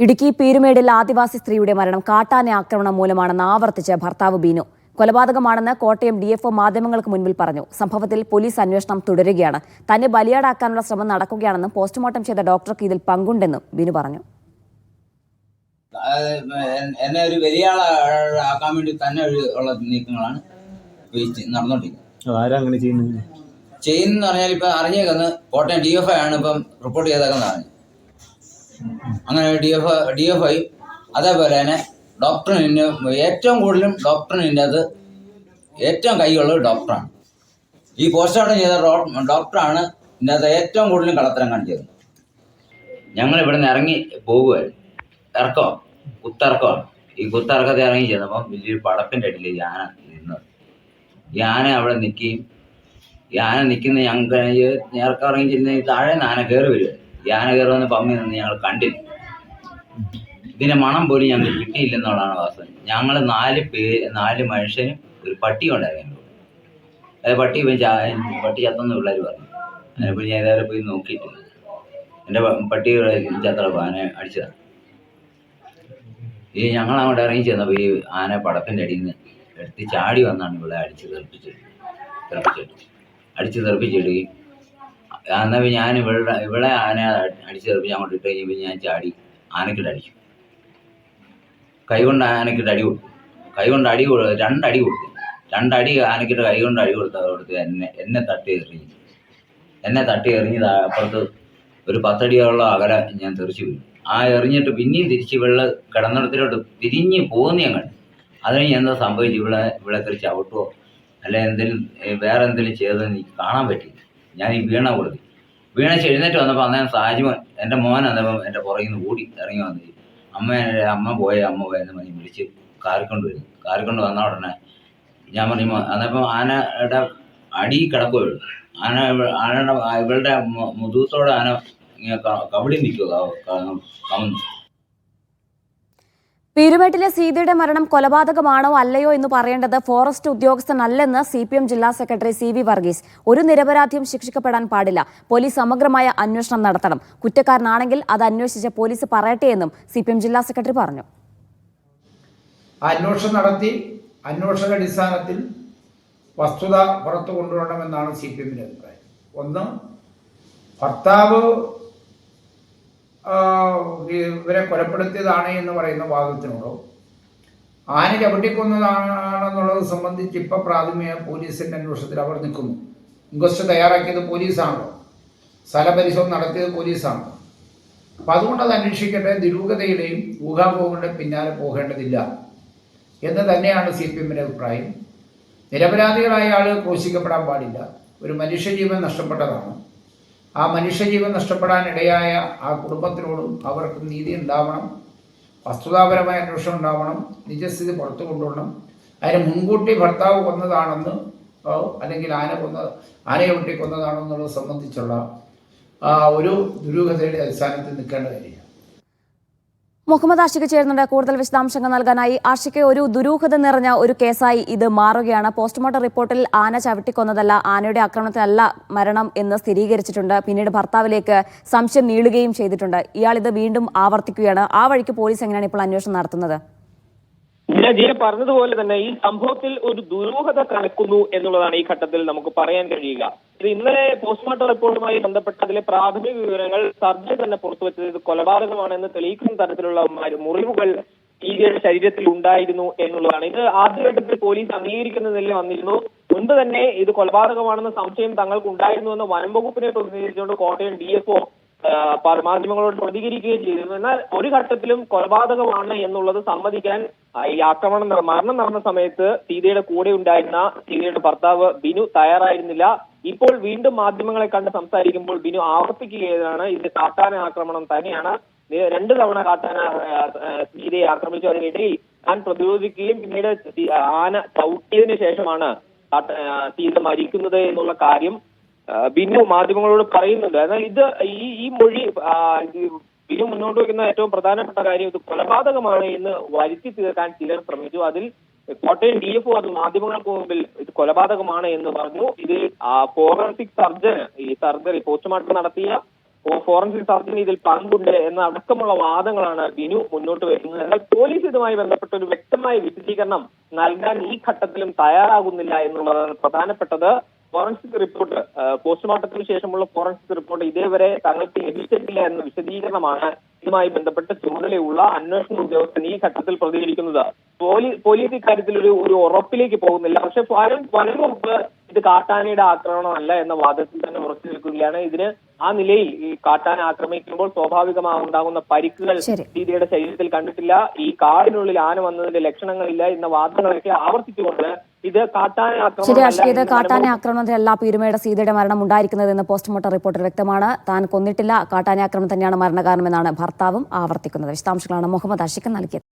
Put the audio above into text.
ഇടുക്കി പീരുമേടിൽ ആദിവാസി സ്ത്രീയുടെ മരണം കാട്ടാന ആക്രമണം മൂലമാണെന്ന് ആവർത്തിച്ച് ഭർത്താവ് ബിനു. കൊലപാതകമാണെന്ന് കോട്ടയം ഡിഎഫ്ഒ മാധ്യമങ്ങൾക്ക് മുൻപിൽ പറഞ്ഞു. സംഭവത്തിൽ പോലീസ് അന്വേഷണം തുടരുകയാണ്. തന്നെ ബലിയാടാക്കാനുള്ള ശ്രമം നടക്കുകയാണെന്നും പോസ്റ്റ്മോർട്ടം ചെയ്ത ഡോക്ടർക്ക് ഇതിൽ പങ്കുണ്ടെന്നും ബിനു പറഞ്ഞു. എന്നെ ഒരു ബലിയാടാക്കാൻ വേണ്ടി തന്നെ ഉള്ള നീക്കങ്ങളാണ് നടന്നുകൊണ്ടിരിക്കുന്നത്. ചെയ്യുന്ന പറഞ്ഞാൽ ഇപ്പം അറിഞ്ഞേക്കുന്നത് കോട്ടയം DFI ആണ് ഇപ്പം റിപ്പോർട്ട് ചെയ്തേക്കുന്നതാണ്. അങ്ങനെ DFI അതേപോലെ തന്നെ ഡോക്ടറിന് ഏറ്റവും കൂടുതലും ഡോക്ടറിൻ്റെ അത് ഏറ്റവും കൈയുള്ളത് ഡോക്ടറാണ്. ഈ പോസ്റ്റ്മോർട്ടം ചെയ്ത ഡോക്ടറാണ് ഇതിൻ്റെ അത് ഏറ്റവും കൂടുതലും കള്ളത്തരം കാണിച്ചത്. ഞങ്ങൾ ഇവിടെ നിന്ന് ഇറങ്ങി പോകുമായിരുന്നു. കുത്തിറക്കമാണ്. ഈ കുത്തിറക്കത്തെ ഇറങ്ങി ചെന്നപ്പം വലിയൊരു പടപ്പിൻ്റെ അടിയിൽ യാന നിന്നത്. യാന അവിടെ നിൽക്കുകയും യാന നിൽക്കുന്ന ഞങ്ങൾക്ക് ഇറങ്ങി ചെന്ന് താഴെ ആന കയറി വരിക. യാന കയറി വന്ന് പമ്മി നിന്ന് ഞങ്ങൾ കണ്ടില്ല. ഇതിൻ്റെ മണം പോലും ഞങ്ങൾക്ക് കിട്ടിയില്ലെന്നുള്ളതാണ് വാസ്തവം. ഞങ്ങൾ 4 മനുഷ്യനും ഒരു പട്ടി ഉണ്ടായിരുന്നു. അത് പട്ടി ചത്തെന്ന് പിള്ളേർ പറഞ്ഞു. അതിനെപ്പോൾ ഞാൻ ഏതായാലും പോയി നോക്കിയിട്ടില്ല. എൻ്റെ പട്ടി ചത്തപ്പോൾ ആന അടിച്ചതാണ്. ഈ ഞങ്ങൾ അങ്ങോട്ട് ഇറങ്ങി ചെന്നപ്പോൾ ഈ ആന പടപ്പിൻ്റെ അടിയിൽ നിന്ന് എടുത്ത് ചാടി വന്നാണ് ഇവിടെ അടിച്ച് തെറിപ്പിച്ചിടുകയും എന്നാൽ ഞാൻ ഇവിടെ ആന അടിച്ച് തെറിപ്പിച്ച് അങ്ങോട്ട് ഇട്ട് കഴിഞ്ഞപ്പോൾ ഞാൻ ചാടി ആനക്കിട്ട് അടിച്ചു. കൈകൊണ്ട് ആനക്കിട്ട് അടി കൊടുത്തു. കൈകൊണ്ട് രണ്ടടി കൊടുത്തു. രണ്ടടി ആനക്കിട്ട് കൈകൊണ്ട് അടി കൊടുത്ത് എന്നെ തട്ടി എറിഞ്ഞ് അപ്പുറത്ത് ഒരു 10 അടിയോളം അകലെ ഞാൻ തെറിച്ചു വീണു. ആ എറിഞ്ഞിട്ട് പിന്നെയും തിരിച്ച് കിടന്നിടത്തിലോട്ട് തിരിഞ്ഞ് പോകുന്ന ഞാൻ കണ്ടു. അതിന് എന്താ സംഭവിച്ചു? ഇവിടെ കയറി ചവിട്ടുവോ അല്ലെ വേറെ എന്തെങ്കിലും ചെയ്തതെന്ന് എനിക്ക് കാണാൻ പറ്റില്ല. ഞാൻ ഈ വീണ എഴുന്നേറ്റ് വന്നപ്പോൾ അന്നേരം സാജിമോൻ എൻ്റെ മോൻ വന്നപ്പം എൻ്റെ പുറകിൽ നിന്ന് ഓടി ഇറങ്ങി വന്നു. അമ്മ പോയെന്ന് പറഞ്ഞ് വിളിച്ച് കാറിക്കൊണ്ട് വന്ന ഉടനെ ഞാൻ പറഞ്ഞു അന്നപ്പം ആനയുടെ അടി കിടക്കുകയുള്ളൂ. ആനയുടെ ഇവളുടെ മുതുകത്തോടെ ആന കബളി നിൽക്കുക കമന്നു. പീരുമേട്ടിലെ സീതയുടെ മരണം കൊലപാതകമാണോ അല്ലയോ എന്ന് പറയേണ്ടത് ഫോറസ്റ്റ് ഉദ്യോഗസ്ഥനല്ലെന്ന് CPM ജില്ലാ സെക്രട്ടറി CV വർഗീസ്. ഒരു നിരപരാധിയും ശിക്ഷിക്കപ്പെടാൻ പാടില്ല. പോലീസ് സമഗ്രമായ അന്വേഷണം നടത്തണം. കുറ്റക്കാരനാണെങ്കിൽ അത് അന്വേഷിച്ച് പോലീസ് പറയട്ടെ എന്നും CPM ജില്ലാ സെക്രട്ടറി പറഞ്ഞു. അന്വേഷണം നടത്തി അന്വേഷണാടിസ്ഥാനത്തിൽ വസ്തുത പുറത്തു കൊണ്ടുവരണമെന്നാണ് CPMന്റെ അഭിപ്രായം. ഒന്ന്, ഭർത്താവ് ഇവരെ കൊലപ്പെടുത്തിയതാണ് എന്ന് പറയുന്ന വാദത്തിനോടോ ആന ചവിട്ടിക്കൊന്നതാണെന്നുള്ളത് സംബന്ധിച്ച് ഇപ്പോൾ പ്രാഥമിക പോലീസിൻ്റെ അന്വേഷണത്തിൽ അവർ നിൽക്കുന്നു. ഇൻക്വസ്റ്റ് തയ്യാറാക്കിയത് പോലീസാണല്ലോ, സ്ഥലപരിശോധന നടത്തിയത് പോലീസാണല്ലോ. അപ്പം അതുകൊണ്ട് അത് അന്വേഷിക്കട്ടെ. ദുരൂഹതയുടെയും ഊഹാപോഹങ്ങളുടെയും പിന്നാലെ പോകേണ്ടതില്ല എന്ന് തന്നെയാണ് CPMന്റെ അഭിപ്രായം. നിരപരാധികളായ ആളുകൾ ക്രൂശിക്കപ്പെടാൻ പാടില്ല. ഒരു മനുഷ്യജീവൻ നഷ്ടപ്പെട്ടതാണ്. ആ മനുഷ്യജീവൻ നഷ്ടപ്പെടാനിടയായ ആ കുടുംബത്തിനോടും അവർക്ക് നീതി ഉണ്ടാവണം, വസ്തുതാപരമായ അന്വേഷണം ഉണ്ടാവണം, നിജസ്ഥിതി പുറത്തു കൊണ്ടുവരണം. അതിന് മുൻകൂട്ടി ഭർത്താവ് കൊന്നതാണെന്ന് അല്ലെങ്കിൽ ആനയെ വെട്ടി കൊന്നതാണെന്നുള്ളത് സംബന്ധിച്ചുള്ള ഒരു ദുരൂഹതയുടെ അടിസ്ഥാനത്തിൽ നിൽക്കേണ്ട കാര്യമാണ്. മുഹമ്മദ് ആഷിഖ് ചേരുന്നുണ്ട് കൂടുതൽ വിശദാംശങ്ങൾ നൽകാനായി. ആഷിഖ്, ഒരു ദുരൂഹത നിറഞ്ഞ ഒരു കേസായി ഇത് മാറുകയാണ്. പോസ്റ്റ്മോർട്ടം റിപ്പോർട്ടിൽ ആന ചവിട്ടിക്കൊന്നതല്ല, ആനയുടെ ആക്രമണത്തിലല്ല മരണം എന്ന് സ്ഥിരീകരിച്ചിട്ടുണ്ട്. പിന്നീട് ഭർത്താവിലേക്ക് സംശയം നീളുകയും ചെയ്തിട്ടുണ്ട്. ഇയാൾ ഇത് വീണ്ടും ആവർത്തിക്കുകയാണ്. ആ വഴിക്ക് പോലീസ് എങ്ങനെയാണ് ഇപ്പോൾ അന്വേഷണം നടത്തുന്നത്? ജിയ പറഞ്ഞതുപോലെ തന്നെ ഈ സംഭവത്തിൽ ഒരു ദുരൂഹത കണക്കുന്നു എന്നുള്ളതാണ് ഈ ഘട്ടത്തിൽ നമുക്ക് പറയാൻ കഴിയുക. ഇത് ഇന്നലെ പോസ്റ്റ്മോർട്ടം റിപ്പോർട്ടുമായി ബന്ധപ്പെട്ട അതിലെ പ്രാഥമിക വിവരങ്ങൾ സർജറി തന്നെ പുറത്തുവച്ചത് ഇത് കൊലപാതകമാണെന്ന് തെളിയിക്കുന്ന തരത്തിലുള്ള മുറിവുകൾ സീതയുടെ ശരീരത്തിൽ ഉണ്ടായിരുന്നു എന്നുള്ളതാണ്. ഇത് ആദ്യഘട്ടത്തിൽ പോലീസ് അംഗീകരിക്കുന്ന നിലയിൽ വന്നിരുന്നു. മുൻപ് തന്നെ ഇത് കൊലപാതകമാണെന്ന സംശയം തങ്ങൾക്ക് ഉണ്ടായിരുന്നുവെന്ന് വനം വകുപ്പിനെ പ്രതിനിധീകരിച്ചുകൊണ്ട് കോട്ടയം DFO മാധ്യമങ്ങളോട് പ്രതികരിക്കുകയും ചെയ്തിരുന്നു. എന്നാൽ ഒരു ഘട്ടത്തിലും കൊലപാതകമാണ് എന്നുള്ളത് സമ്മതിക്കാൻ ഈ മരണം നടന്ന സമയത്ത് സീതയുടെ കൂടെ ഉണ്ടായിരുന്ന സീതയുടെ ഭർത്താവ് ബിനു തയ്യാറായിരുന്നില്ല. ഇപ്പോൾ വീണ്ടും മാധ്യമങ്ങളെ കണ്ട് സംസാരിക്കുമ്പോൾ ബിനു ആവർത്തിക്കുകയാണ് ഇത് കാട്ടാന ആക്രമണം തന്നെയാണ്. 2 തവണ കാട്ടാന സീതയെ ആക്രമിച്ചു. അതിനിടയിൽ താൻ പ്രതിരോധിക്കുകയും പിന്നീട് ആന ചവിട്ടിയതിനു ശേഷമാണ് സീത മരിക്കുന്നത് എന്നുള്ള കാര്യം ബിനു മാധ്യമങ്ങളോട് പറയുന്നുണ്ട്. എന്നാൽ ഇത് ഈ മൊഴി ബിനു മുന്നോട്ട് വയ്ക്കുന്ന ഏറ്റവും പ്രധാനപ്പെട്ട കാര്യം ഇത് കൊലപാതകമാണ് എന്ന് വരുത്തി തീർക്കാൻ ചിലർ ശ്രമിച്ചു. അതിൽ കോട്ടയം DFO അത് മാധ്യമങ്ങൾക്ക് മുമ്പിൽ ഇത് കൊലപാതകമാണ് എന്ന് പറഞ്ഞു. ഇതിൽ ഫോറൻസിക് സർജന് ഈ സർജറി പോസ്റ്റ്മോർട്ടം നടത്തിയ ഫോറൻസിക് സർജന് ഇതിൽ പങ്കുണ്ട് എന്ന അടക്കമുള്ള വാദങ്ങളാണ് ബിനു മുന്നോട്ട് വെക്കുന്നത്. എന്നാൽ പോലീസ് ഇതുമായി ബന്ധപ്പെട്ട ഒരു വ്യക്തമായ വിശദീകരണം നൽകാൻ ഈ ഘട്ടത്തിലും തയ്യാറാകുന്നില്ല എന്നുള്ളതാണ് പ്രധാനപ്പെട്ടത്. ഫോറൻസിക് റിപ്പോർട്ട്, പോസ്റ്റ്മോർട്ടത്തിന് ശേഷമുള്ള ഫോറൻസിക് റിപ്പോർട്ട് ഇതേവരെ തങ്ങൾക്ക് ലഭിച്ചിട്ടില്ല എന്ന വിശദീകരണമാണ് ഇതുമായി ബന്ധപ്പെട്ട ചുമതലയുള്ള അന്വേഷണ ഉദ്യോഗസ്ഥൻ ഈ ഘട്ടത്തിൽ പ്രതികരിക്കുന്നത്. പോലീസ് ഇക്കാര്യത്തിൽ ഒരു ഉറപ്പിലേക്ക് പോകുന്നില്ല. പക്ഷെ വനം വകുപ്പ് ഇത് കാട്ടാനയുടെ ആക്രമണമല്ല എന്ന വാദത്തിൽ തന്നെ ഉറച്ചു നിൽക്കുകയാണ്. ഇതിന് ആ നിലയിൽ ഈ കാട്ടാന ആക്രമിക്കുമ്പോൾ സ്വാഭാവികമായി ഉണ്ടാകുന്ന പരിക്കുകൾ സീതയുടെ ശരീരത്തിൽ കണ്ടിട്ടില്ല, ഈ കാടിനുള്ളിൽ ആന വന്നതിന്റെ ലക്ഷണങ്ങളില്ല എന്ന വാദങ്ങളൊക്കെ ആവർത്തിച്ചുകൊണ്ട് ഇത് കാട്ടാന ആക്രമണം കാട്ടാന ആക്രമണത്തിലല്ല പീരുമേട് സീതയുടെ മരണം ഉണ്ടായിരിക്കുന്നതെന്ന് പോസ്റ്റ്മോർട്ടം റിപ്പോർട്ടിൽ വ്യക്തമാണ്. താൻ കൊന്നിട്ടില്ല, കാട്ടാന ആക്രമണം തന്നെയാണ് മരണകാരണമെന്നാണ് ഭർത്താവും ആവർത്തിക്കുന്നത്. വിശദാംശങ്ങളാണ് മുഹമ്മദ് ആഷിഖ് നൽകിയത്.